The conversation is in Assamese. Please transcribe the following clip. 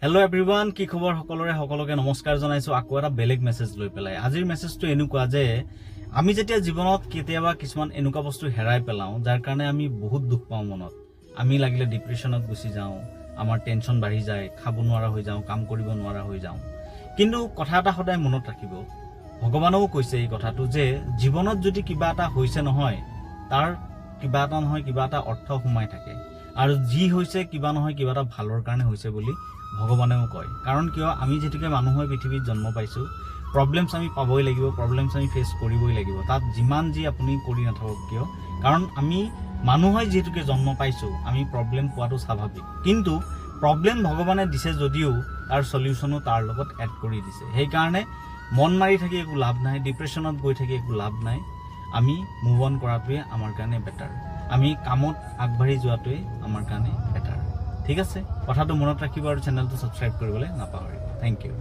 হেল্ল' এভৰিৱান, কি খবৰ সকলোকে নমস্কাৰ জনাইছো আকৌ এটা বেলেগ মেছেজ লৈ পেলাই। আজিৰ মেছেজটো এনেকুৱা যে আমি যেতিয়া জীৱনত কেতিয়াবা কিছুমান এনেকুৱা বস্তু হেৰাই পেলাওঁ যাৰ কাৰণে আমি বহুত দুখ পাওঁ মনত। আমি লাগিলে ডিপ্ৰেশ্যনত গুচি যাওঁ, আমাৰ টেনশ্যন বাঢ়ি যায়, খাব নোৱাৰা হৈ যাওঁ, কাম কৰিব নোৱাৰা হৈ যাওঁ। কিন্তু কথা এটা সদায় মনত ৰাখিব, ভগৱানেও কৈছে এই কথাটো যে জীৱনত যদি কিবা এটা হৈছে নহয়, তাৰ কিবা এটা নহয় কিবা এটা অৰ্থ সোমাই থাকে, আৰু যি হৈছে কিবা নহয় কিবা এটা ভালৰ কাৰণে হৈছে বুলি ভগৱানেও কয়। কাৰণ কিয়, আমি যেতিকে মানুহ হৈ পৃথিৱীত জন্ম পাইছোঁ, প্ৰব্লেমছ আমি পাবই লাগিব, প্ৰব্লেমছ আমি ফেচ কৰিবই লাগিব, তাত যিমান যি আপুনি কৰি নাথাকক কিয়। কাৰণ আমি মানুহ হৈ যিহেতুকে জন্ম পাইছোঁ, আমি প্ৰব্লেম পোৱাটো স্বাভাৱিক। কিন্তু প্ৰব্লেম ভগৱানে দিছে যদিও তাৰ চলিউশ্যনো তাৰ লগত এড কৰি দিছে। সেইকাৰণে মন মাৰি থাকি একো লাভ নাই, ডিপ্ৰেশ্যনত গৈ থাকি একো লাভ নাই। আমি মুভ অন কৰাটোৱে আমাৰ কাৰণে বেটাৰ, আমি কামত আগবাঢ়ি যোৱাটোৱে আমাৰ কাৰণে বেটাৰ। ঠিক আছে, কথাটো মনত ৰাখিব আৰু চেনেলটো ছাবস্ক্ৰাইব কৰিবলৈ নাপাহৰিব। Thank U.